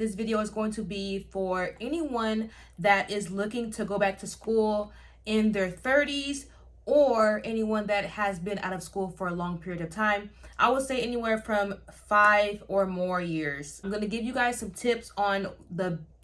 This video is going to be for anyone that is looking to go back to school in their 30s or anyone that has been out of school for a long period of time. I would say anywhere from 5 or more years. I'm going to give you guys some tips on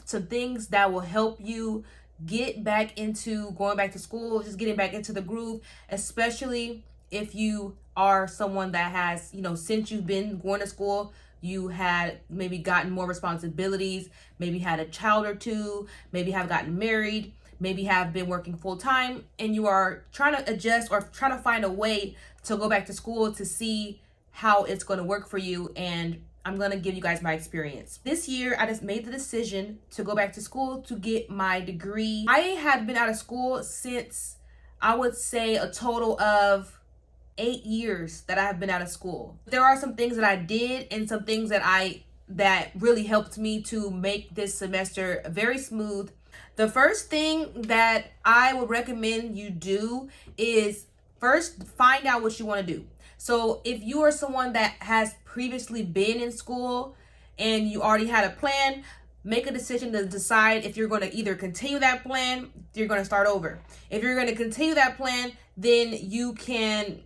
some things that will help you get back into going back to school, just getting back into the groove, especially if you are someone that has, since you've been going to school, you had maybe gotten more responsibilities, maybe had a child or two, maybe have gotten married, maybe have been working full time, and you are trying to adjust or trying to find a way to go back to school to see how it's going to work for you. And I'm going to give you guys my experience. This year, I just made the decision to go back to school to get my degree. I had been out of school since, I would say, a total of 8 years that I have been out of school. There are some things that I did and some things that really helped me to make this semester very smooth. The first thing that I would recommend you do is first find out what you want to do. So if you are someone that has previously been in school and you already had a plan, make a decision to decide if you're going to either continue that plan, if you're going to start over. If you're going to continue that plan, then you can,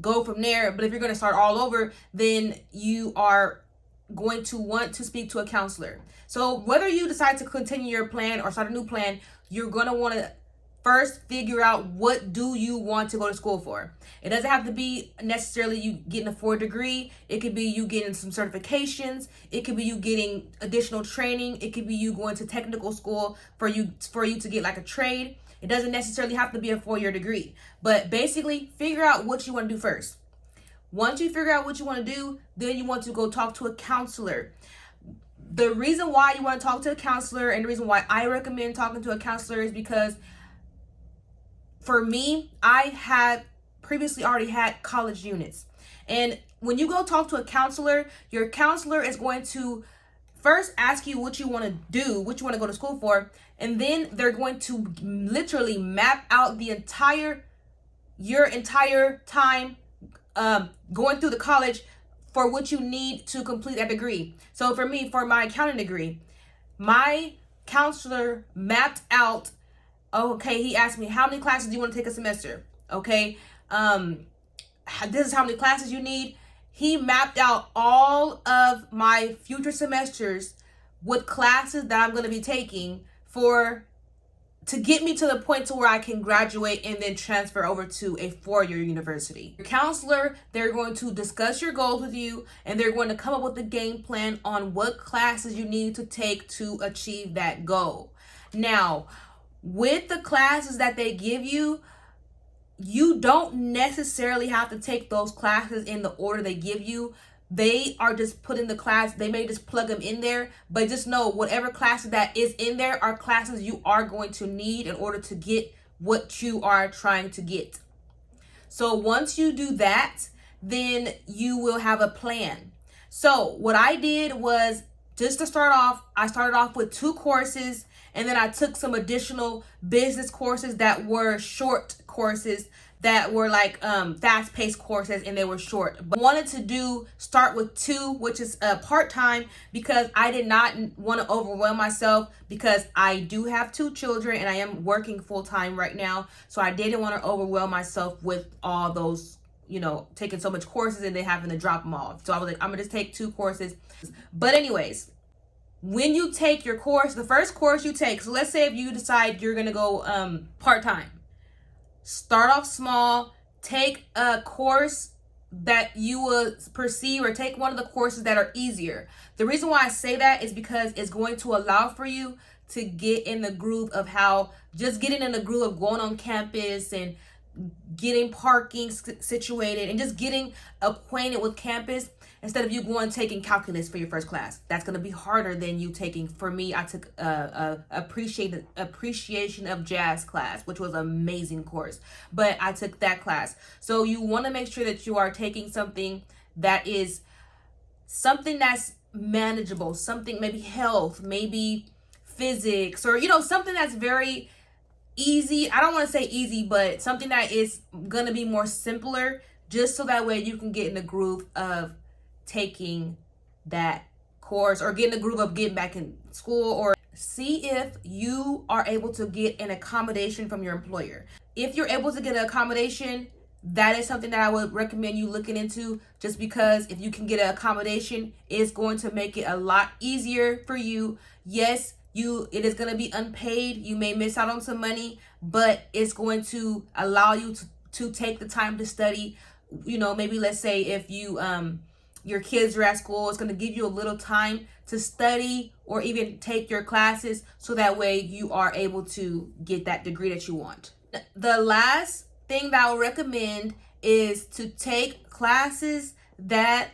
go from there. But if you're going to start all over, then you are going to want to speak to a counselor. So whether you decide to continue your plan or start a new plan, you're going to want to first figure out what do you want to go to school for. It doesn't have to be necessarily you getting a 4 degree. It could be you getting some certifications. It could be you getting additional training. It could be you going to technical school for you to get like a trade. It doesn't necessarily have to be a 4-year degree, but basically figure out what you want to do first. Once you figure out what you want to do, then you want to go talk to a counselor. The reason why you want to talk to a counselor and the reason why I recommend talking to a counselor is because for me, I had previously already had college units. And when you go talk to a counselor, your counselor is going to first ask you what you want to do, what you want to go to school for, and then they're going to literally map out your entire time going through the college for what you need to complete that degree. So for me, for my accounting degree, my counselor mapped out, okay, he asked me, how many classes do you want to take a semester? Okay, this is how many classes you need. He mapped out all of my future semesters with classes that I'm going to be taking to get me to the point to where I can graduate and then transfer over to a 4-year university. Your counselor, they're going to discuss your goals with you, and they're going to come up with a game plan on what classes you need to take to achieve that goal. Now, with the classes that they give you, you don't necessarily have to take those classes in the order they give you. They are just put in the class. They may just plug them in there, but just know whatever classes that is in there are classes you are going to need in order to get what you are trying to get. So once you do that, then you will have a plan. So what I did was, just to start off, I started off with 2 courses, and then I took some additional business courses that were short courses that were like fast-paced courses, and they were short. But I wanted to start with 2, which is part-time, because I did not want to overwhelm myself, because I do have 2 children and I am working full-time right now. So I didn't want to overwhelm myself with all those, taking so much courses and then having to drop them off. So I was like, I'm gonna just take 2 courses. But anyways, when you take your course, the first course you take, so let's say if you decide you're gonna go part-time, start off small, take a course that you will perceive, or take one of the courses that are easier. The reason why I say that is because it's going to allow for you to get in the groove of getting in the groove of going on campus and getting parking situated and just getting acquainted with campus, instead of you going taking calculus for your first class. That's going to be harder than you taking. For me, I took appreciation of jazz class, which was an amazing course, but I took that class. So you want to make sure that you are taking something that's manageable, something maybe health, maybe physics, or something that's very easy. I don't want to say easy, but something that is going to be more simpler, just so that way you can get in the groove of taking that course or get in the groove of getting back in school, or see if you are able to get an accommodation from your employer. If you're able to get an accommodation, that is something that I would recommend you looking into, just because if you can get an accommodation, it's going to make it a lot easier for you. Yes, it is going to be unpaid. You may miss out on some money, but it's going to allow you to take the time to study. You know, maybe let's say if you your kids are at school, it's going to give you a little time to study or even take your classes, so that way you are able to get that degree that you want. The last thing that I would recommend is to take classes that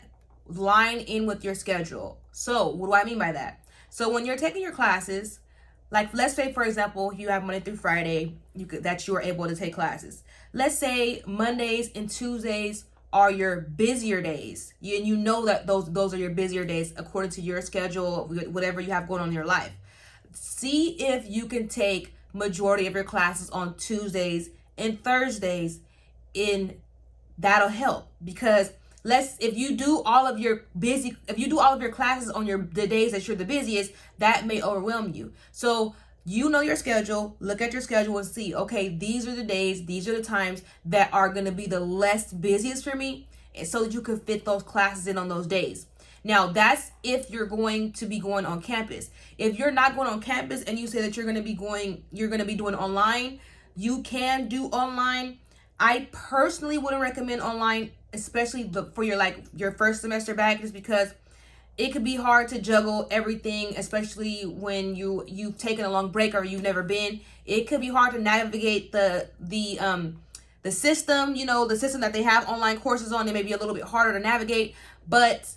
line in with your schedule. So what do I mean by that? So when you're taking your classes, like let's say for example, you have Monday through Friday that you are able to take classes. Let's say Mondays and Tuesdays are your busier days. You know that those are your busier days according to your schedule, whatever you have going on in your life. See if you can take majority of your classes on Tuesdays and Thursdays, that'll help, because if you do all of your classes on the days that you're the busiest, that may overwhelm you. So you know your schedule, look at your schedule and see, okay, these are the days, these are the times that are going to be the less busiest for me, and so that you can fit those classes in on those days. Now, that's if you're going to be going on campus. If you're not going on campus and you say that you're going to be doing online, you can do online. I personally wouldn't recommend online, especially for your first semester back, just because it could be hard to juggle everything, especially when you've taken a long break or you've never been. It could be hard to navigate the system, the system that they have online courses on. It may be a little bit harder to navigate, but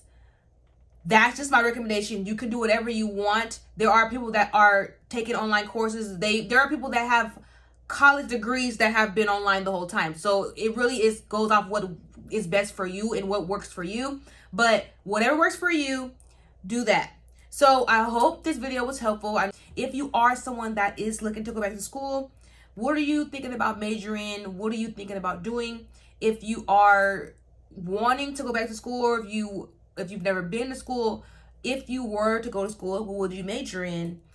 that's just my recommendation. You can do whatever you want. There are people that are taking online courses. There are people that have college degrees that have been online the whole time. So it really goes off what is best for you and what works for you. But whatever works for you, do that. So I hope this video was helpful. If you are someone that is looking to go back to school, what are you thinking about majoring? What are you thinking about doing? If you are wanting to go back to school, or if you've never been to school, if you were to go to school, what would you major in?